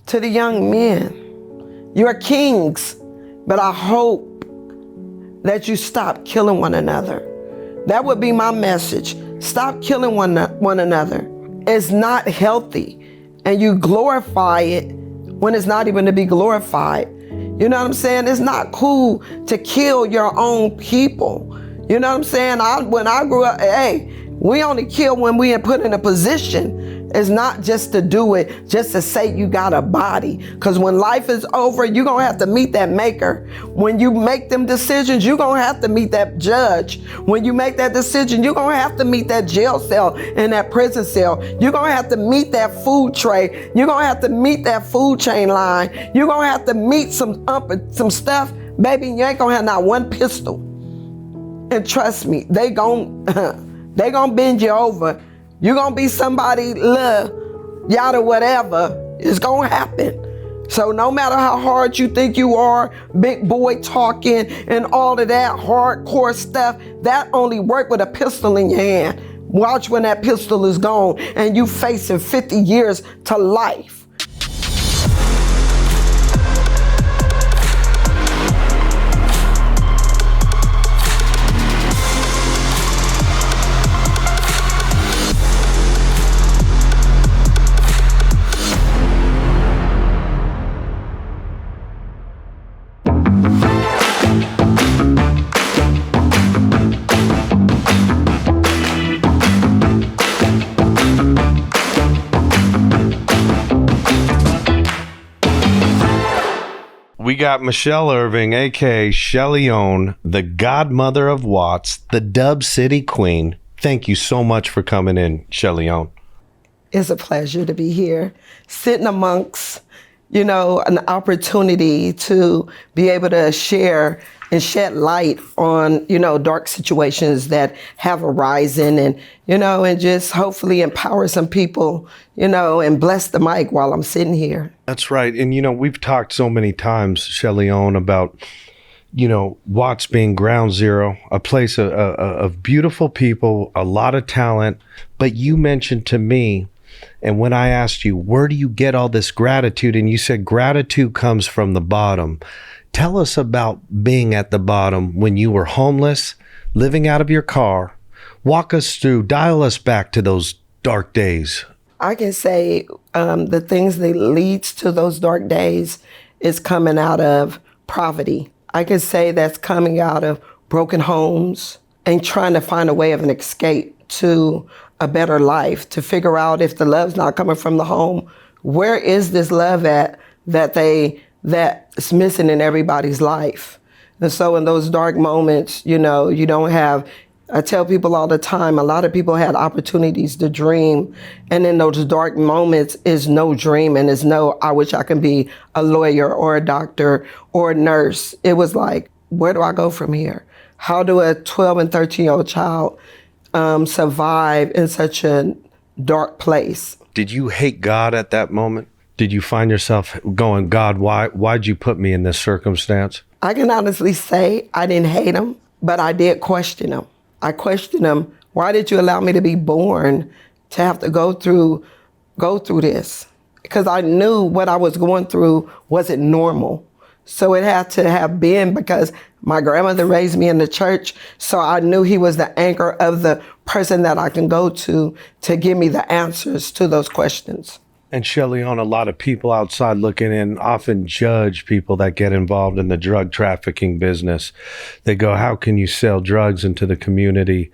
to the young men, you're kings, but I hope that you stop killing one another. That would be my message. Stop killing one another. It's not healthy, and you glorify it when it's not even to be glorified. You know what I'm saying? It's not cool to kill your own people. You know what I'm saying? When I grew up, hey, we only kill when we are put in a position. It's not just to do it, just to say you got a body. Because when life is over, you're going to have to meet that maker. When you make them decisions, you're going to have to meet that judge. When you make that decision, you're going to have to meet that jail cell and that prison cell. You're going to have to meet that food tray. You're going to have to meet that food chain line. You're going to have to meet some stuff. Baby, you ain't going to have not one pistol. And trust me, they gon' bend you over. You're gonna be somebody, yada whatever. It's gonna happen. So no matter how hard you think you are, big boy talking and all of that hardcore stuff, that only work with a pistol in your hand. Watch when that pistol is gone and you facing 50 years to life. We got Michelle Irving, a.k.a. Shellion, the godmother of Watts, the Dub City Queen. Thank you so much for coming in, Shellion. It's a pleasure to be here, sitting amongst, an opportunity to be able to share and shed light on, dark situations that have arisen and just hopefully empower some people, and bless the mic while I'm sitting here. That's right. And, we've talked so many times, Shellion, about, Watts being ground zero, a place of beautiful people, a lot of talent. But you mentioned to me, and when I asked you, where do you get all this gratitude? And you said gratitude comes from the bottom. Tell us about being at the bottom when you were homeless, living out of your car. Walk us through, dial us back to those dark days. I can say the things that leads to those dark days is coming out of poverty. I can say that's coming out of broken homes and trying to find a way of an escape to a better life, to figure out if the love's not coming from the home, where is this love at that's missing in everybody's life? And so in those dark moments, you don't have, I tell people all the time, a lot of people had opportunities to dream. And in those dark moments is no dream and is no, I wish I could be a lawyer or a doctor or a nurse. It was like, where do I go from here? How do a 12 and 13-year-old child survive in such a dark place? Did you hate God at that moment? Did you find yourself going, God, why'd you put me in this circumstance? I can honestly say I didn't hate him, but I did question him. I questioned him, why did you allow me to be born to have to go through this? Because I knew what I was going through wasn't normal. So it had to have been because my grandmother raised me in the church, so I knew he was the anchor of the person that I can go to give me the answers to those questions. And Shellion, a lot of people outside looking in often judge people that get involved in the drug trafficking business. They go, how can you sell drugs into the community?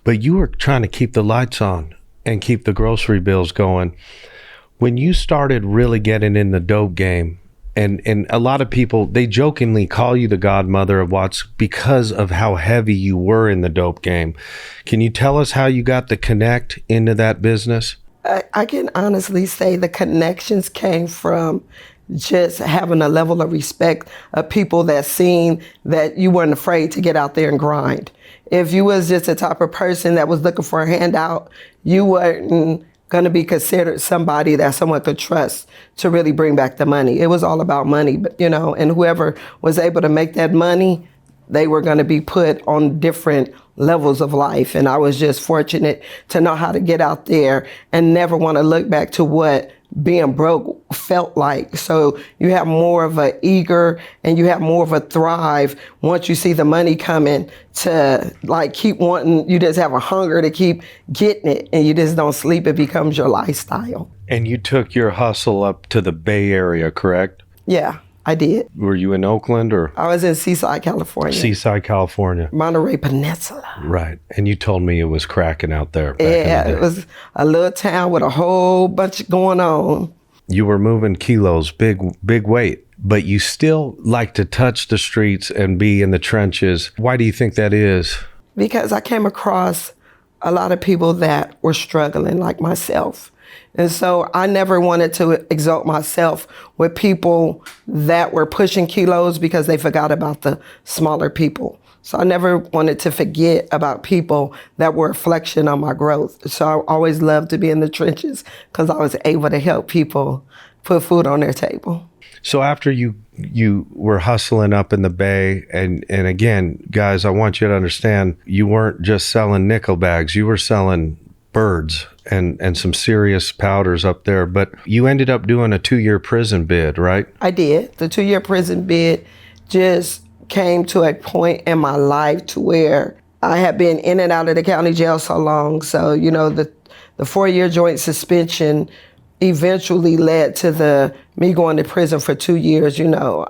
But you were trying to keep the lights on and keep the grocery bills going. When you started really getting in the dope game, and a lot of people, they jokingly call you the godmother of Watts because of how heavy you were in the dope game. Can you tell us how you got the connect into that business? I can honestly say the connections came from just having a level of respect of people that seen that you weren't afraid to get out there and grind. If you was just the type of person that was looking for a handout, you weren't going to be considered somebody that someone could trust to really bring back the money. It was all about money, but and whoever was able to make that money, they were going to be put on different levels of life. And I was just fortunate to know how to get out there and never want to look back to what being broke felt like. So you have more of a eager and you have more of a thrive once you see the money coming to like keep wanting, you just have a hunger to keep getting it and you just don't sleep. It becomes your lifestyle. And you took your hustle up to the Bay Area, correct? Yeah, I did. Were you in Oakland or? I was in Seaside, California. Seaside, California. Monterey Peninsula. Right. And you told me it was cracking out there. Yeah, it was a little town with a whole bunch going on. You were moving kilos, big weight, but you still like to touch the streets and be in the trenches. Why do you think that is? Because I came across a lot of people that were struggling like myself. And so I never wanted to exalt myself with people that were pushing kilos because they forgot about the smaller people. So I never wanted to forget about people that were a reflection on my growth. So I always loved to be in the trenches because I was able to help people put food on their table. So after you were hustling up in the Bay, and again, guys, I want you to understand, you weren't just selling nickel bags, you were selling birds and some serious powders up there, but you ended up doing a 2-year prison bid, right? I did. The 2-year prison bid just came to a point in my life to where I had been in and out of the county jail so long. So, you know, the 4-year joint suspension eventually led to me going to prison for 2 years, you know.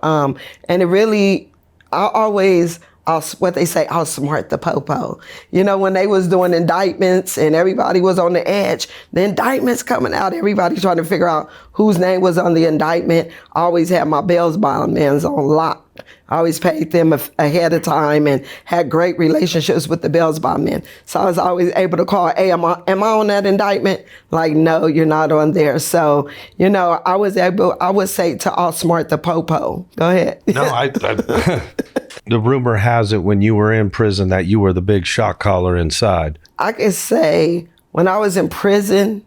And it really, what they say, outsmart the popo. You know, when they was doing indictments and everybody was on the edge, the indictments coming out, everybody trying to figure out whose name was on the indictment. I always had my bail bondsmen on lock. I always paid them ahead of time and had great relationships with the bail bondmen. So I was always able to call, hey, am I on that indictment? Like, no, you're not on there. So, you know, I would say to outsmart the popo. Go ahead. No, the rumor has it when you were in prison that you were the big shot caller inside. I can say when I was in prison,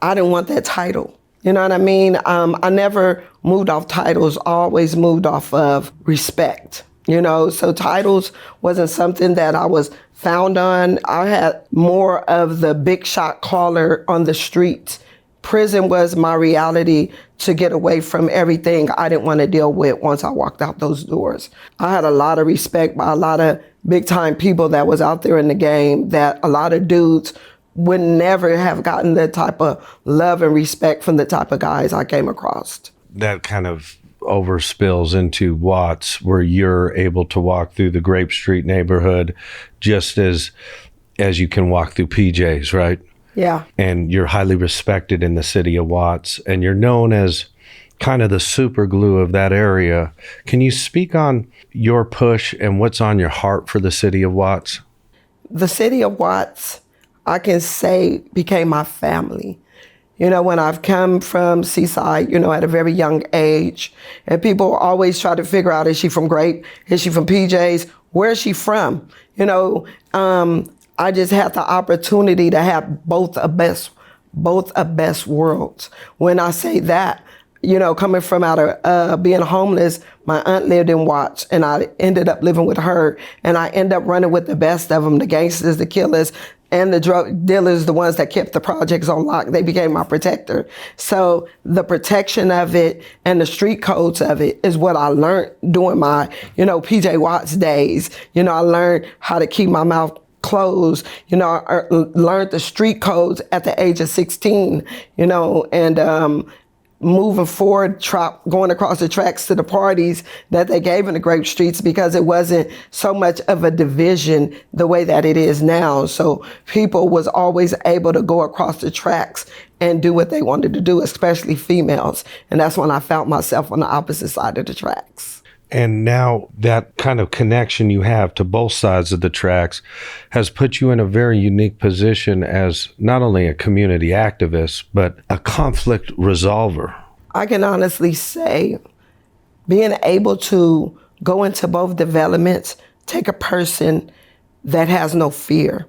I didn't want that title. You know what I mean? I never moved off titles, always moved off of respect. You know, so titles wasn't something that I was found on. I had more of the big shot caller on the streets. Prison was my reality to get away from everything I didn't want to deal with once I walked out those doors. I had a lot of respect by a lot of big time people that was out there in the game that a lot of dudes would never have gotten the type of love and respect from the type of guys I came across. That kind of overspills into Watts, where you're able to walk through the Grape Street neighborhood just as you can walk through PJ's, right? Yeah. And you're highly respected in the city of Watts, and you're known as kind of the super glue of that area. Can you speak on your push and what's on your heart for the city of Watts? The city of Watts, I can say, became my family. You know, when I've come from Seaside, you know, at a very young age, and people always try to figure out, is she from Grape? Is she from PJ's? Where is she from? You know, I just had the opportunity to have both a best worlds. When I say that, you know, coming from out of being homeless, my aunt lived in Watts, and I ended up living with her, and I ended up running with the best of them, the gangsters, the killers, and the drug dealers, the ones that kept the projects on lock. They became my protector. So the protection of it and the street codes of it is what I learned during my, you know, PJ Watts days. You know, I learned how to keep my mouth closed. You know, I learned the street codes at the age of 16, you know, and moving forward, going across the tracks to the parties that they gave in the Grape Streets, because it wasn't so much of a division the way that it is now. So people was always able to go across the tracks and do what they wanted to do, especially females. And that's when I found myself on the opposite side of the tracks. And now that kind of connection you have to both sides of the tracks has put you in a very unique position as not only a community activist, but a conflict resolver. I can honestly say being able to go into both developments, take a person that has no fear,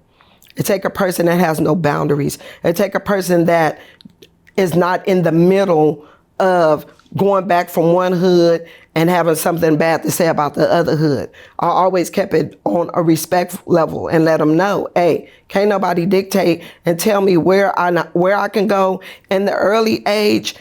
and take a person that has no boundaries, and take a person that is not in the middle of going back from one hood and having something bad to say about the other hood. I always kept it on a respect level and let them know, hey, can't nobody dictate and tell me where I can go. In the early age,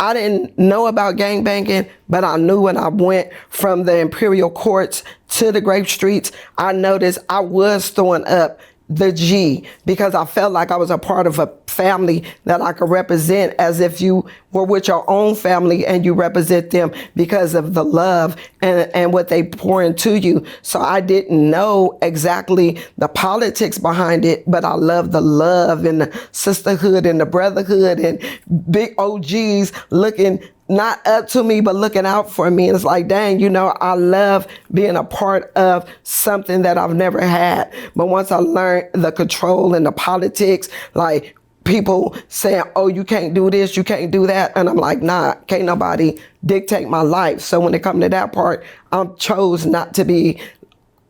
I didn't know about gangbanging, but I knew when I went from the Imperial Courts to the Grape Streets, I noticed I was throwing up the G because I felt like I was a part of a family that I could represent as if you were with your own family and you represent them because of the love and what they pour into you. So I didn't know exactly the politics behind it, but I love the love and the sisterhood and the brotherhood and big OGs looking not up to me, but looking out for me. And it's like, dang, I love being a part of something that I've never had. But once I learned the control and the politics, like people saying, oh, you can't do this, you can't do that. And I'm like, nah, can't nobody dictate my life. So when it comes to that part, I chose not to be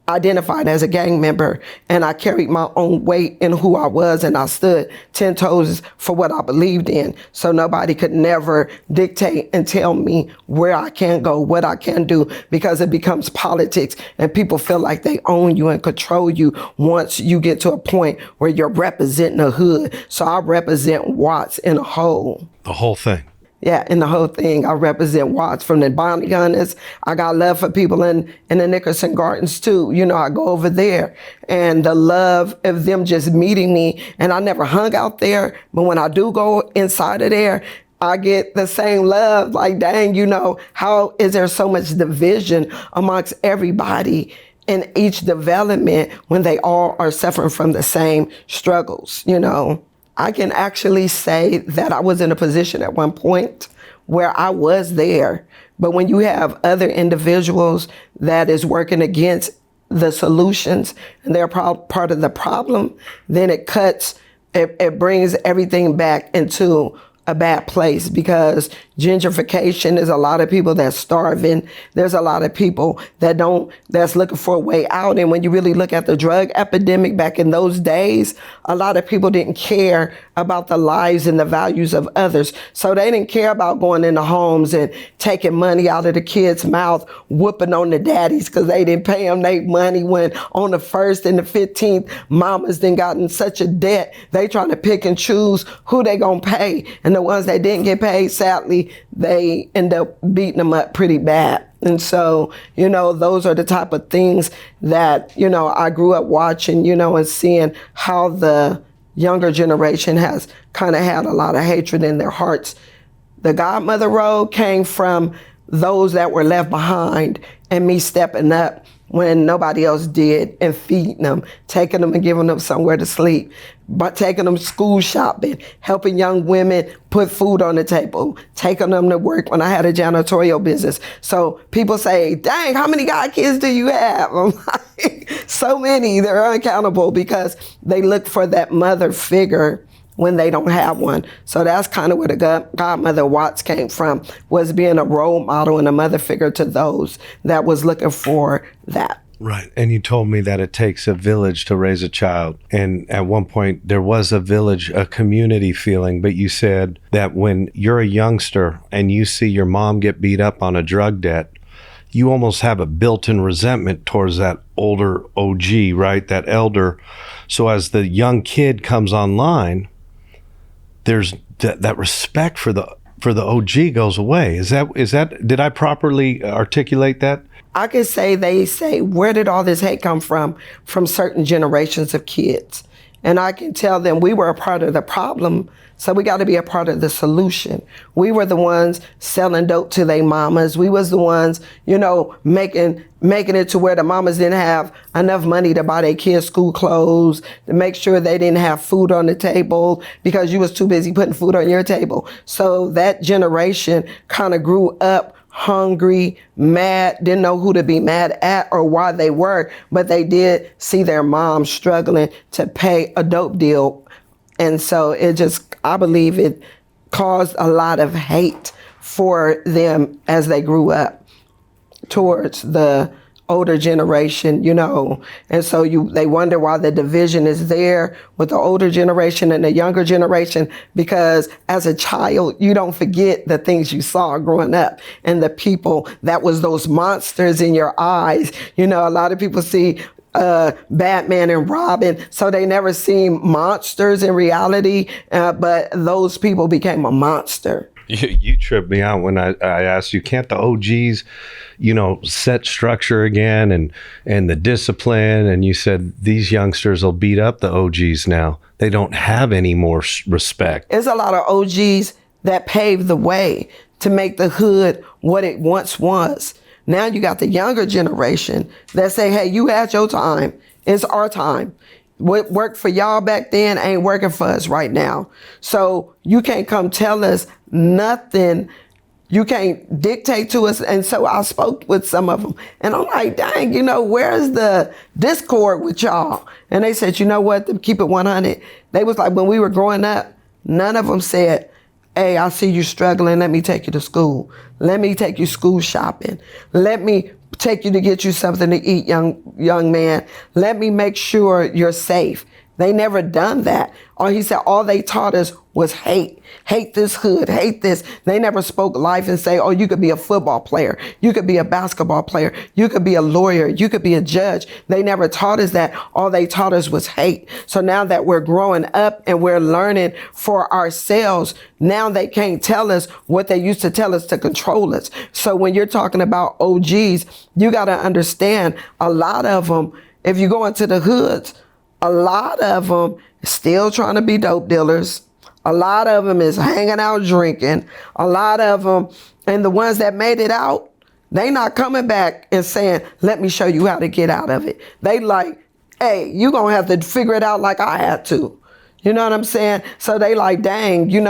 identified as a gang member, and I carried my own weight in who I was, and I stood 10 toes for what I believed in. So nobody could never dictate and tell me where I can go, what I can do, because it becomes politics and people feel like they own you and control you once you get to a point where you're representing a hood. So I represent Watts in a whole. The whole thing. Yeah, in the whole thing, I represent Watts from the bounty hunters. I got love for people in the Nickerson Gardens too. I go over there and the love of them just meeting me. And I never hung out there, but when I do go inside of there, I get the same love. Like, dang, how is there so much division amongst everybody in each development when they all are suffering from the same struggles, I can actually say that I was in a position at one point where I was there. But when you have other individuals that is working against the solutions and they're part of the problem, then it brings everything back into a bad place, because gentrification is a lot of people that's starving. There's a lot of people that's looking for a way out. And when you really look at the drug epidemic back in those days, a lot of people didn't care about the lives and the values of others. So they didn't care about going into homes and taking money out of the kids' mouth, whooping on the daddies because they didn't pay them their money, when on the 1st and the 15th, mamas then got in such a debt. They trying to pick and choose who they gonna pay. And the ones that didn't get paid, sadly, they end up beating them up pretty bad. And so, those are the type of things that, I grew up watching, and seeing how the younger generation has kind of had a lot of hatred in their hearts. The godmother role came from those that were left behind and me stepping up when nobody else did and feeding them, taking them and giving them somewhere to sleep, but taking them school shopping, helping young women put food on the table, taking them to work when I had a janitorial business. So people say, dang, how many god kids do you have? I'm like, so many, they're uncountable, because they look for that mother figure when they don't have one. So that's kind of where the godmother Watts came from, was being a role model and a mother figure to those that was looking for that. Right. And you told me that it takes a village to raise a child. And at one point there was a village, a community feeling, but you said that when you're a youngster and you see your mom get beat up on a drug debt, you almost have a built-in resentment towards that older OG, right? That elder. So as the young kid comes online, there's that respect for the OG goes away. Is that did I properly articulate that? I could say they say, where did all this hate come from? From certain generations of kids. And I can tell them we were a part of the problem, so we got to be a part of the solution. We were the ones selling dope to their mamas. We was the ones, making it to where the mamas didn't have enough money to buy their kids school clothes, to make sure they didn't have food on the table because you was too busy putting food on your table. So that generation kind of grew up hungry, mad, didn't know who to be mad at or why they were, but they did see their mom struggling to pay a dope deal. And so I believe it caused a lot of hate for them as they grew up towards the older generation, and so they wonder why the division is there with the older generation and the younger generation, because as a child, you don't forget the things you saw growing up and the people that was those monsters in your eyes. A lot of people see Batman and Robin, so they never seen monsters in reality, but those people became a monster. You tripped me out when I asked you, can't the OGs, set structure again and the discipline? And you said these youngsters will beat up the OGs now. They don't have any more respect. There's a lot of OGs that paved the way to make the hood what it once was. Now you got the younger generation that say, hey, you had your time. It's our time. What worked for y'all back then ain't working for us right now. So you can't come tell us nothing. You can't dictate to us. And so I spoke with some of them and I'm like, dang, where's the discord with y'all? And they said, you know what, to keep it 100, they was like, when we were growing up, none of them said, hey, I see you struggling. Let me take you to school. Let me take you school shopping. Let me take you to get you something to eat, young man. Let me make sure you're safe. They never done that. Or he said all they taught us was hate. Hate this hood, hate this. They never spoke life and say, oh, you could be a football player. You could be a basketball player. You could be a lawyer. You could be a judge. They never taught us that. All they taught us was hate. So now that we're growing up and we're learning for ourselves, now they can't tell us what they used to tell us to control us. So when you're talking about OGs, you got to understand a lot of them, if you go into the hoods, a lot of them still trying to be dope dealers. A lot of them is hanging out drinking. A lot of them, and the ones that made it out, they not coming back and saying, let me show you how to get out of it. They like, hey, you gonna have to figure it out like I had to. You know what I'm saying? So they like, dang, you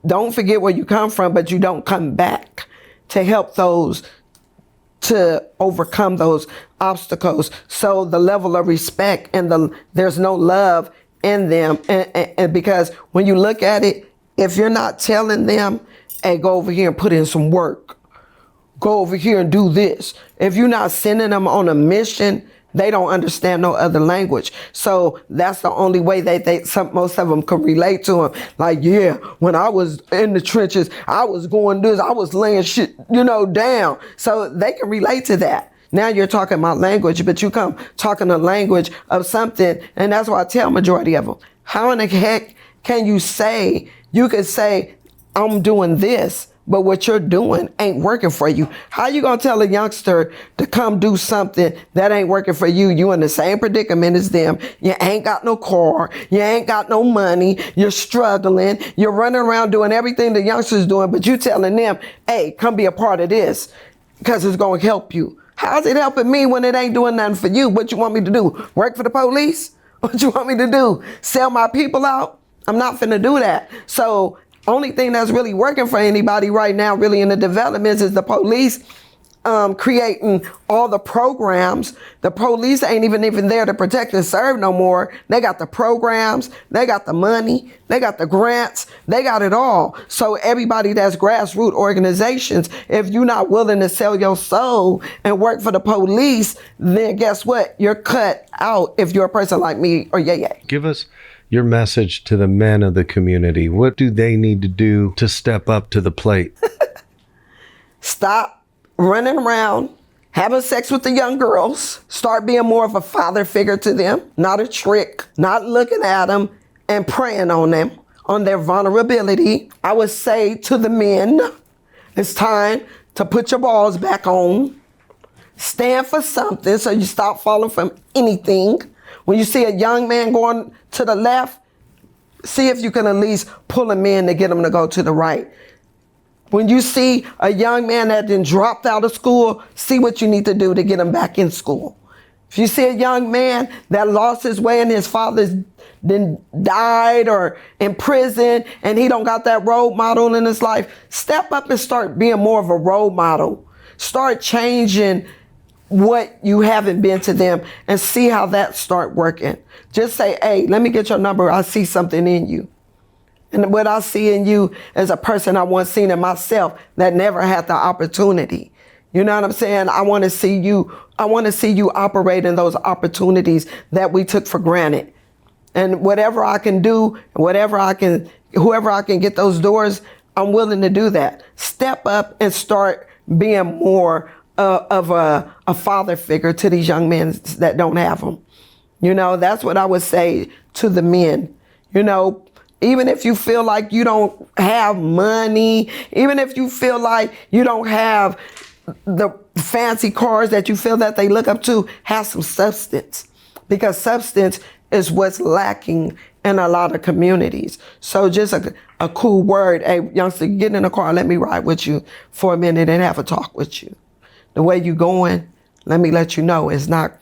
don't forget where you come from, but you don't come back to help those to overcome those obstacles. So the level of respect and there's no love in them. And because when you look at it, if you're not telling them, hey, go over here and put in some work, go over here and do this. If you're not sending them on a mission, they don't understand no other language. So that's the only way most of them can relate to him. Like, yeah, when I was in the trenches, I was going this, I was laying shit, down. So they can relate to that. Now you're talking my language, but you come talking the language of something. And that's why I tell majority of them, how in the heck can you could say, I'm doing this, but what you're doing ain't working for you. How you gonna tell a youngster to come do something that ain't working for you? You in the same predicament as them. You ain't got no car. You ain't got no money. You're struggling. You're running around doing everything the youngster's doing, but you telling them, hey, come be a part of this because it's gonna help you. How's it helping me when it ain't doing nothing for you? What you want me to do? Work for the police? What you want me to do? Sell my people out? I'm not finna do that. So only thing that's really working for anybody right now, really in the developments, is the police creating all the programs. The police ain't even there to protect and serve no more. They got the programs, they got the money, they got the grants, they got it all. So everybody that's grassroots organizations, if you're not willing to sell your soul and work for the police, then guess what? You're cut out if you're a person like me or yeah. Give us your message to the men of the community. What do they need to do to step up to the plate? Stop running around, having sex with the young girls. Start being more of a father figure to them, not a trick, not looking at them and preying on them, on their vulnerability. I would say to the men, it's time to put your balls back on. Stand for something so you stop falling from anything. When you see a young man going to the left, see if you can at least pull him in to get him to go to the right. When you see a young man that then dropped out of school, see what you need to do to get him back in school. If you see a young man that lost his way and his father's then died or in prison and he don't got that role model in his life, step up and start being more of a role model. Start changing what you haven't been to them and see how that start working. Just say, hey, let me get your number. I see something in you. And what I see in you is a person I once seen in myself that never had the opportunity. You know what I'm saying? I want to see you operate in those opportunities that we took for granted. And whatever I can do, whoever I can get those doors, I'm willing to do that. Step up and start being more of a father figure to these young men that don't have them. That's what I would say to the men. Even if you feel like you don't have money, even if you feel like you don't have the fancy cars that you feel that they look up to, have some substance. Because substance is what's lacking in a lot of communities. So just a cool word. Hey, youngster, get in the car, let me ride with you for a minute and have a talk with you. The way you going, let me let you know it's not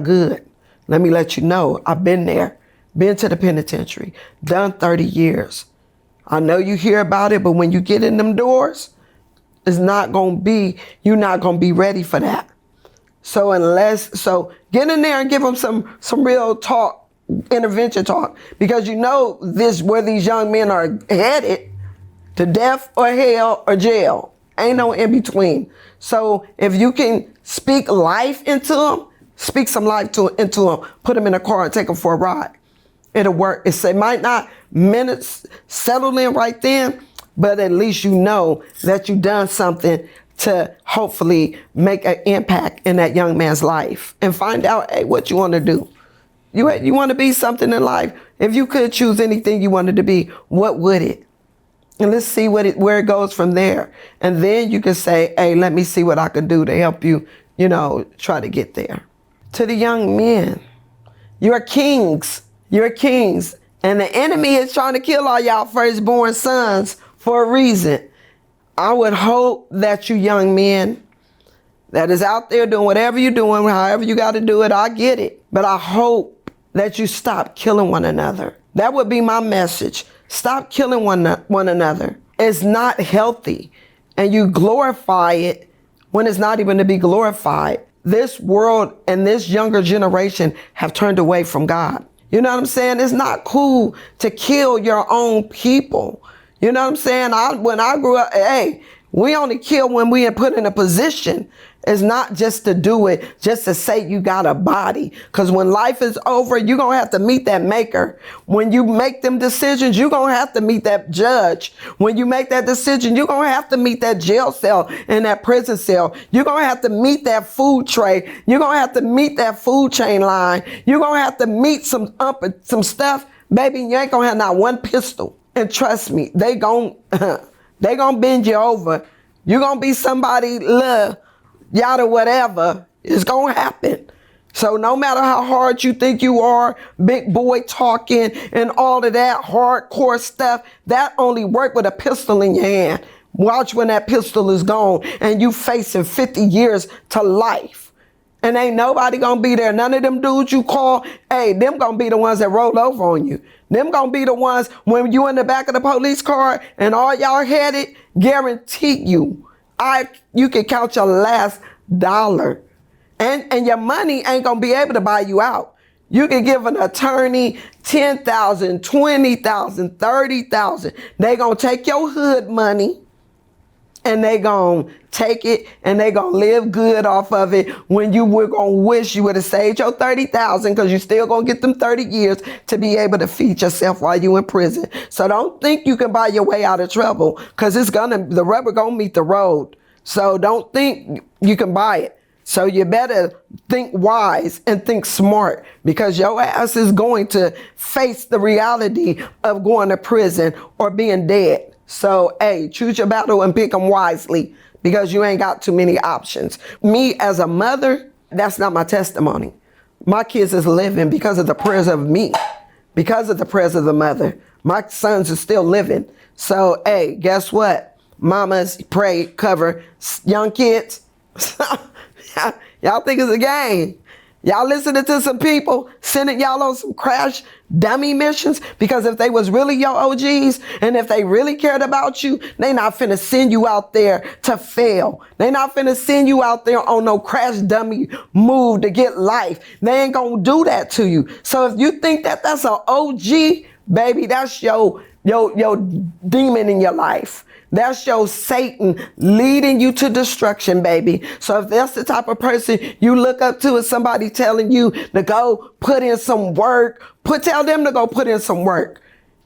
good. Let me let you know I've been there. Been to the penitentiary, done 30 years. I know you hear about it, but when you get in them doors, you're not going to be ready for that. So get in there and give them some real talk, intervention talk, because you know where these young men are headed, to death or hell or jail. Ain't no in between. So if you can speak life into them, speak some life into them, put them in a car and take them for a ride. It'll work. It might not minutes settle in right then, but at least you know that you've done something to hopefully make an impact in that young man's life, and find out, hey, what you want to do. You want to be something in life. If you could choose anything you wanted to be, what would it? And let's see where it goes from there. And then you can say, hey, let me see what I can do to help you, try to get there. To the young men, you're kings. You're kings. And the enemy is trying to kill all y'all firstborn sons for a reason. I would hope that you young men that is out there doing whatever you're doing, however you got to do it, I get it. But I hope that you stop killing one another. That would be my message. Stop killing one another. It's not healthy. And you glorify it when it's not even to be glorified. This world and this younger generation have turned away from God. You know what I'm saying? It's not cool to kill your own people. You know what I'm saying? When I grew up, hey, we only kill when we are put in a position. It's not just to do it, just to say you got a body. Because when life is over, you're going to have to meet that maker. When you make them decisions, you're going to have to meet that judge. When you make that decision, you're going to have to meet that jail cell and that prison cell. You're going to have to meet that food tray. You're going to have to meet that food chain line. You're going to have to meet some stuff. Baby, you ain't going to have not one pistol. And trust me, they gon' bend you over. You're going to be somebody, yada whatever, it's gonna happen. So no matter how hard you think you are, big boy talking and all of that hardcore stuff, that only work with a pistol in your hand. Watch when that pistol is gone and you facing 50 years to life. And ain't nobody gonna be there. None of them dudes you call, hey, them gonna be the ones that roll over on you. Them gonna be the ones when you in the back of the police car and all y'all headed, guarantee you can count your last dollar, and your money ain't gonna be able to buy you out. You can give an attorney $10,000, $20,000, $30,000. They gonna take your hood money and they gonna take it and they gonna live good off of it when you were gonna wish you would have saved your $30,000, because you still gonna get them 30 years to be able to feed yourself while you in prison. So don't think you can buy your way out of trouble, because the rubber gonna meet the road. So don't think you can buy it. So you better think wise and think smart, because your ass is going to face the reality of going to prison or being dead. So, hey, choose your battle and pick them wisely, because you ain't got too many options. Me as a mother, that's not my testimony. My kids is living because of the prayers of me, because of the prayers of the mother. My sons are still living. So, hey, guess what? Mamas pray, cover young kids. Y'all think it's a game. Y'all listening to some people sending y'all on some crash dummy missions, because if they was really your OGs and if they really cared about you, they not finna send you out there to fail. They not finna send you out there on no crash dummy move to get life. They ain't gonna do that to you. So if you think that that's an OG, baby, that's your demon in your life. That's your Satan leading you to destruction, baby. So if that's the type of person you look up to, is somebody telling you to go put in some work, tell them to go put in some work.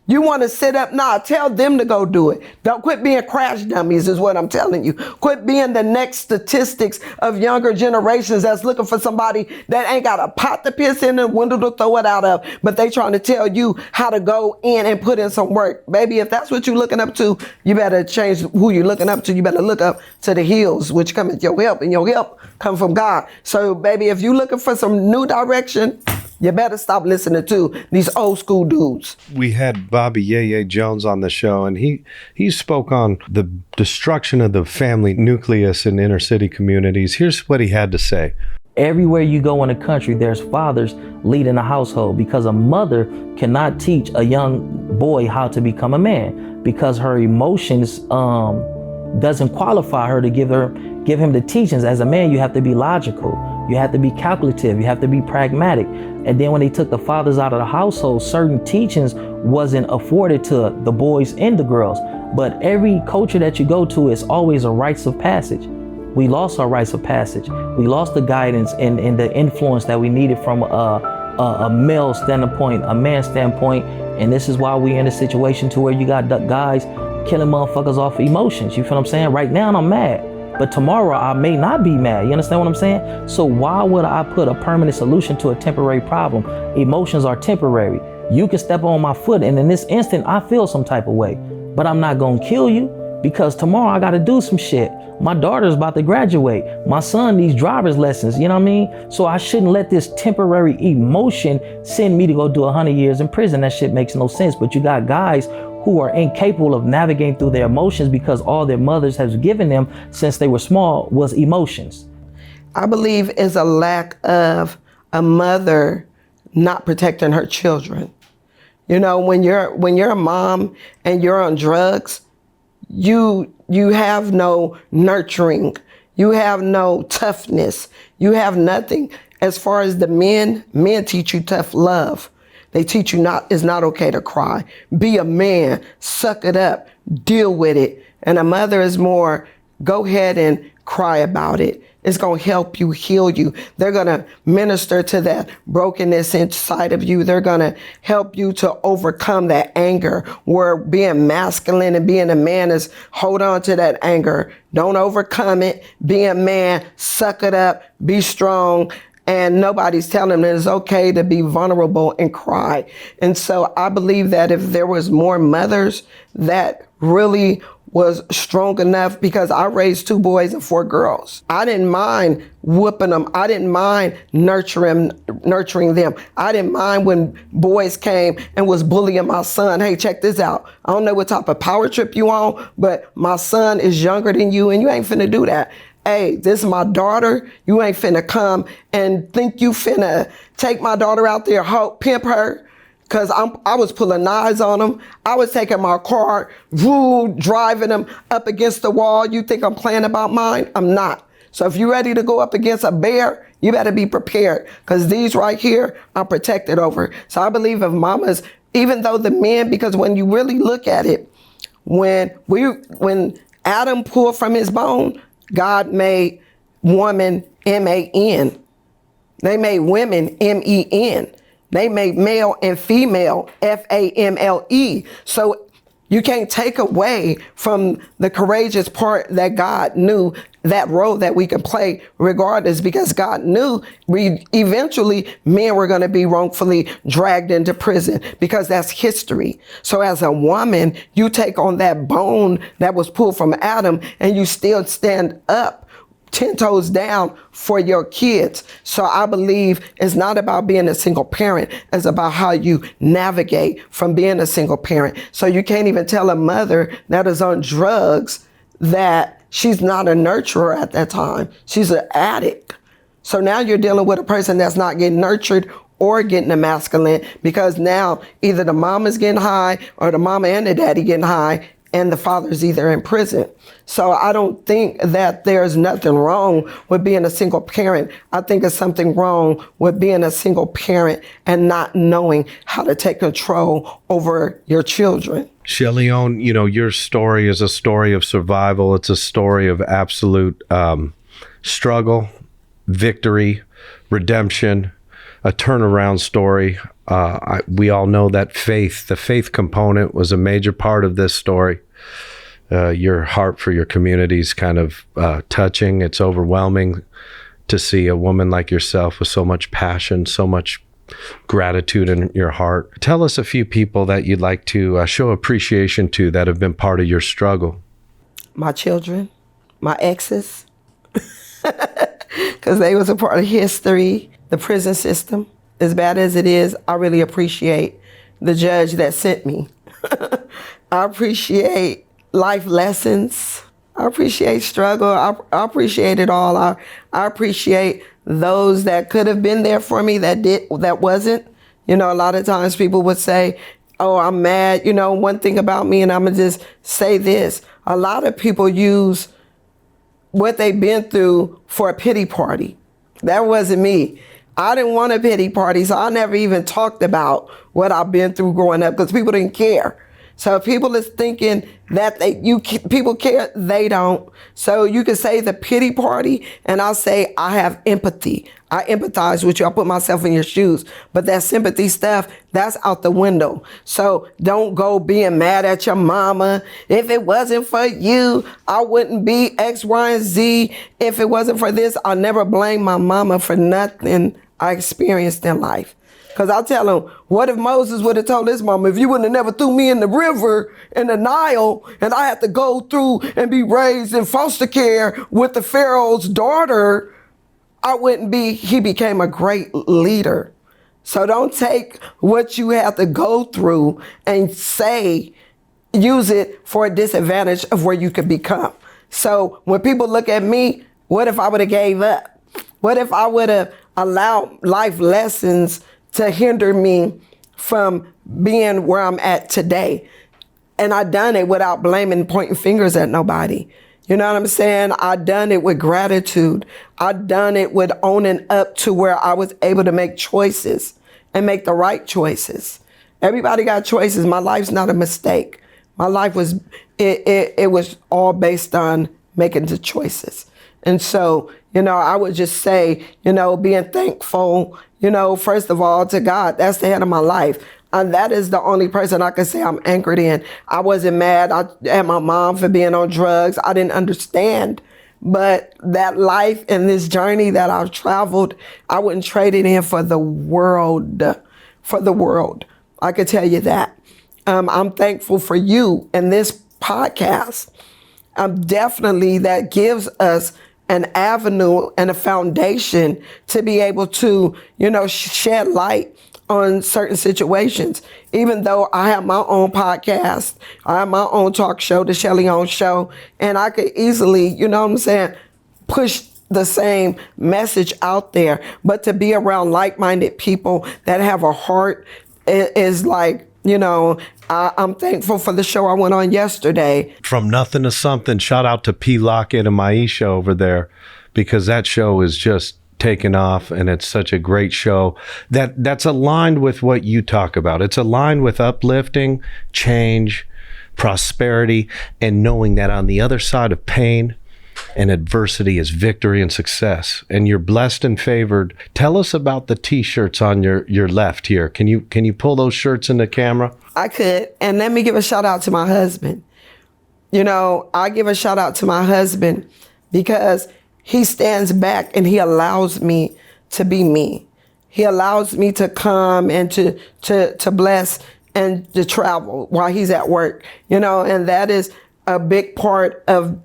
You want to sit up? Nah, tell them to go do it. Don't quit being crash dummies is what I'm telling you. Quit being the next statistics of younger generations that's looking for somebody that ain't got a pot to piss in and a window to throw it out of, but they trying to tell you how to go in and put in some work. Baby, if that's what you're looking up to, you better change who you're looking up to. You better look up to the hills, which come at your help, and your help come from God. So, baby, if you're looking for some new direction, you better stop listening to these old school dudes. We had Bobby Yeye Jones on the show, and he spoke on the destruction of the family nucleus in inner city communities. Here's what he had to say. Everywhere you go in the country, there's fathers leading a household, because a mother cannot teach a young boy how to become a man, because her emotions doesn't qualify her to give him the teachings. As a man, you have to be logical. You have to be calculative. You have to be pragmatic. And then when they took the fathers out of the household, certain teachings wasn't afforded to the boys and the girls. But every culture that you go to is always a rites of passage. We lost our rites of passage. We lost the guidance and the influence that we needed from a male standpoint, a man standpoint. And this is why we're in a situation to where you got guys killing motherfuckers off emotions. You feel what I'm saying? Right now I'm mad, but tomorrow I may not be mad. You understand what I'm saying? So why would I put a permanent solution to a temporary problem? Emotions are temporary. You can step on my foot and in this instant I feel some type of way, but I'm not gonna kill you, because tomorrow I gotta do some shit. My daughter's about to graduate. My son needs driver's lessons, you know what I mean? So I shouldn't let this temporary emotion send me to go do 100 years in prison. That shit makes no sense. But you got guys who are incapable of navigating through their emotions because all their mothers have given them since they were small was emotions. I believe is a lack of a mother not protecting her children. You know, when you're a mom and you're on drugs, you have no nurturing, you have no toughness, you have nothing. As far as the men teach you tough love. They teach you it's not okay to cry. Be a man, suck it up, deal with it. And a mother is more, go ahead and cry about it. It's gonna help you, heal you. They're gonna minister to that brokenness inside of you. They're gonna help you to overcome that anger, where being masculine and being a man is hold on to that anger. Don't overcome it. Be a man, suck it up, be strong. And nobody's telling them that it's okay to be vulnerable and cry. And so I believe that if there was more mothers that really was strong enough, because I raised 2 boys and 4 girls. I didn't mind whooping them. I didn't mind nurturing them. I didn't mind when boys came and was bullying my son. Hey, check this out. I don't know what type of power trip you on, but my son is younger than you and you ain't finna do that. Hey, this is my daughter. You ain't finna come and think you finna take my daughter out there, pimp her. Cause I was pulling knives on them. I was taking my car, driving them up against the wall. You think I'm playing about mine? I'm not. So if you're ready to go up against a bear, you better be prepared. Cause these right here, I'm protected over. So I believe if mamas, even though the men, because when you really look at it, when Adam pulled from his bone, God made woman M-A-N. They made women M-E-N. They made male and female F-A-M-L-E. So you can't take away from the courageous part that God knew, that role that we could play regardless, because God knew eventually men were going to be wrongfully dragged into prison, because that's history. So as a woman, you take on that bone that was pulled from Adam and you still stand up 10 toes down for your kids. So I believe it's not about being a single parent. It's about how you navigate from being a single parent. So you can't even tell a mother that is on drugs that she's not a nurturer at that time. She's an addict. So now you're dealing with a person that's not getting nurtured or getting the masculine, because now either the mama's getting high or the mama and the daddy getting high, and the father's either in prison. So I don't think that there's nothing wrong with being a single parent. I think there's something wrong with being a single parent and not knowing how to take control over your children. Shellion, you know, your story is a story of survival. It's a story of absolute struggle, victory, redemption, a turnaround story. We all know that the faith component was a major part of this story. Your heart for your community is kind of touching. It's overwhelming to see a woman like yourself with so much passion, so much gratitude in your heart. Tell us a few people that you'd like to show appreciation to that have been part of your struggle. My children, my exes, because they was a part of history, the prison system. As bad as it is, I really appreciate the judge that sent me. I appreciate life lessons. I appreciate struggle. I appreciate it all. I appreciate those that could have been there for me that wasn't. You know, a lot of times people would say, oh, I'm mad. You know, one thing about me, and I'm going to just say this. A lot of people use what they've been through for a pity party. That wasn't me. I didn't want a pity party, so I never even talked about what I've been through growing up because people didn't care. So if people is thinking that people care, they don't. So you can say the pity party, and I'll say I have empathy. I empathize with you. I put myself in your shoes. But that sympathy stuff, that's out the window. So don't go being mad at your mama. If it wasn't for you, I wouldn't be X, Y, and Z. If it wasn't for this, I'll never blame my mama for nothing I experienced in life. Because I'll tell him, what if Moses would have told his mama, if you wouldn't have never threw me in the river, in the Nile, and I had to go through and be raised in foster care with the Pharaoh's daughter, he became a great leader. So don't take what you have to go through and use it for a disadvantage of where you could become. So when people look at me, what if I would have gave up? What if I would have allowed life lessons to hinder me from being where I'm at today? And I done it without blaming, pointing fingers at nobody. You know what I'm saying? I done it with gratitude. I done it with owning up to where I was able to make choices and make the right choices. Everybody got choices. My life's not a mistake. My life was, it was all based on making the choices. And so, you know, I would just say, you know, being thankful, you know, first of all, to God. That's the head of my life. And that is the only person I can say I'm anchored in. I wasn't mad at my mom for being on drugs. I didn't understand. But that life and this journey that I've traveled, I wouldn't trade it in for the world. For the world. I could tell you that. I'm thankful for you and this podcast. Definitely that gives us an avenue and a foundation to be able to, you know, shed light on certain situations. Even though I have my own podcast, I have my own talk show, the Shellion show, and I could easily, you know what I'm saying, push the same message out there. But to be around like-minded people that have a heart is like, you know, I'm thankful for the show I went on yesterday. From nothing to something, shout out to P. Lockett and Maisha over there, because that show is just taken off, and it's such a great show that's aligned with what you talk about. It's aligned with uplifting, change, prosperity, and knowing that on the other side of pain and adversity is victory and success. And you're blessed and favored. Tell us about the t-shirts on your left here. Can you pull those shirts in the camera? I could. And let me give a shout out to my husband. You know, I give a shout out to my husband because he stands back and he allows me to be me. He allows me to come and to bless and to travel while he's at work, you know, and that is a big part of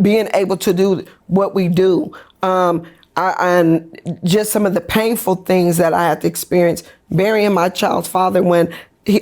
being able to do what we do. And just some of the painful things that I had to experience, burying my child's father when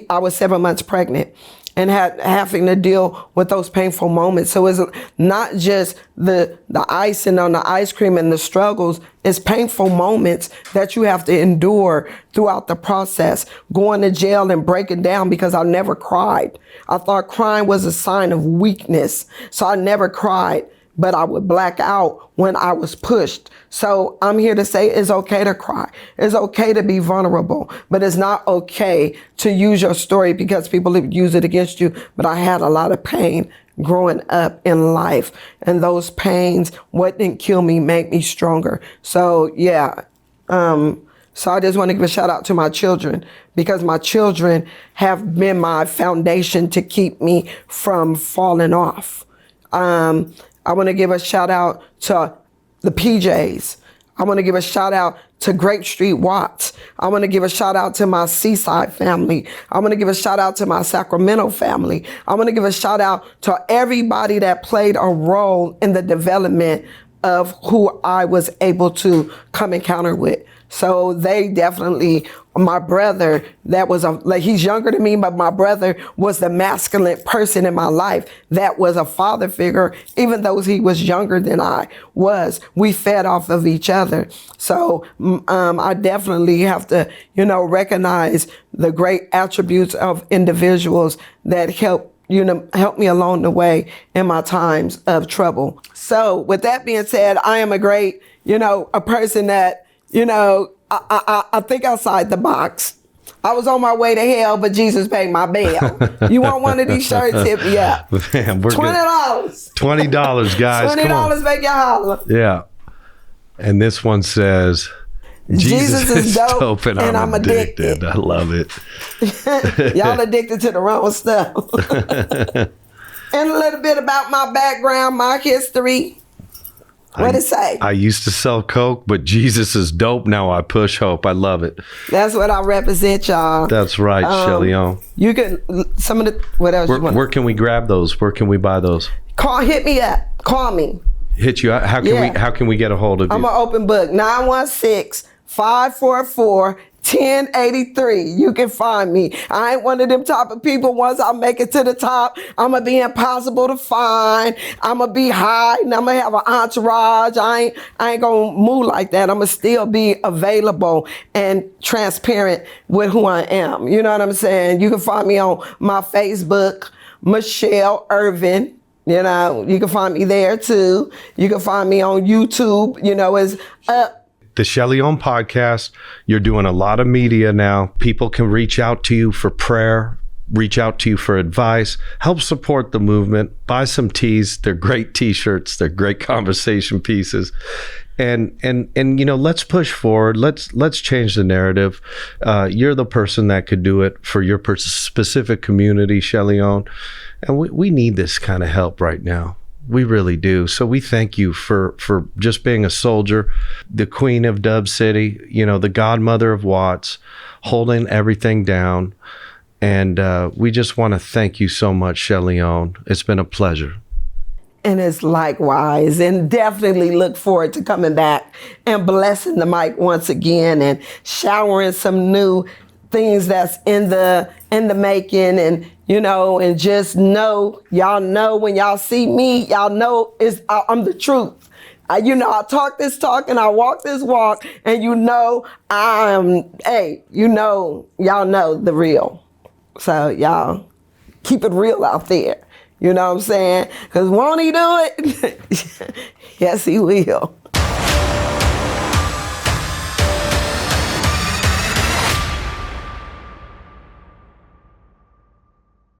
I was 7 months pregnant, and having to deal with those painful moments. So it's not just the icing on the ice cream and the struggles, it's painful moments that you have to endure throughout the process. Going to jail and breaking down because I never cried. I thought crying was a sign of weakness, so I never cried. But I would black out when I was pushed. So I'm here to say it's okay to cry. It's okay to be vulnerable, but it's not okay to use your story because people use it against you. But I had a lot of pain growing up in life, and those pains, what didn't kill me, made me stronger. So yeah, So I just want to give a shout out to my children, because my children have been my foundation to keep me from falling off. I want to give a shout out to the PJs. I want to give a shout out to Grape Street Watts. I want to give a shout out to my Seaside family. I want to give a shout out to my Sacramento family. I want to give a shout out to everybody that played a role in the development of who I was able to come encounter with. So they definitely, my brother, he's younger than me, but my brother was the masculine person in my life that was a father figure. Even though he was younger than I was, we fed off of each other. So I definitely have to, recognize the great attributes of individuals that help me along the way in my times of trouble. So with that being said, I am a great, a person that, I think outside the box. I was on my way to hell, but Jesus paid my bail. You want one of these shirts? Hit me up. Man, we're $20. $20, guys. $20 make you holler. Yeah. And this one says, Jesus is dope and I'm addicted. I love it. Y'all addicted to the wrong stuff. And a little bit about my background, my history. What'd it say? I used to sell Coke, but Jesus is dope. Now I push hope. I love it. That's what I represent, y'all. That's right, Shellion. You can, what else you want? Where can we grab those? Where can we buy those? Hit me up. Call me. Hit you up? How can we get a hold of you? I'm an open book. 916-544-1083. You can find me. I ain't one of them type of people. Once I make it to the top, I'm going to be impossible to find. I'm going to be high and I'm going to have an entourage. I ain't going to move like that. I'm going to still be available and transparent with who I am. You know what I'm saying? You can find me on my Facebook, Michelle Irving. You can find me there too. You can find me on YouTube, as the Shellion podcast. You're doing a lot of media now. People can reach out to you for prayer, reach out to you for advice, help support the movement, buy some tees. They're great t-shirts. They're great conversation pieces. And let's push forward. Let's change the narrative. You're the person that could do it for your specific community, Shellion. And we need this kind of help right now. We really do. So we thank you for just being a soldier, the queen of Dub City, the godmother of Watts, holding everything down. And we just want to thank you so much, Shellion. It's been a pleasure. And it's likewise. And definitely look forward to coming back and blessing the mic once again and showering some new things that's in the making. And and just y'all know when y'all see me, y'all know I'm the truth. I talk this talk and I walk this walk, and y'all know the real. So y'all keep it real out there. You know what I'm saying? Because won't he do it? Yes, he will.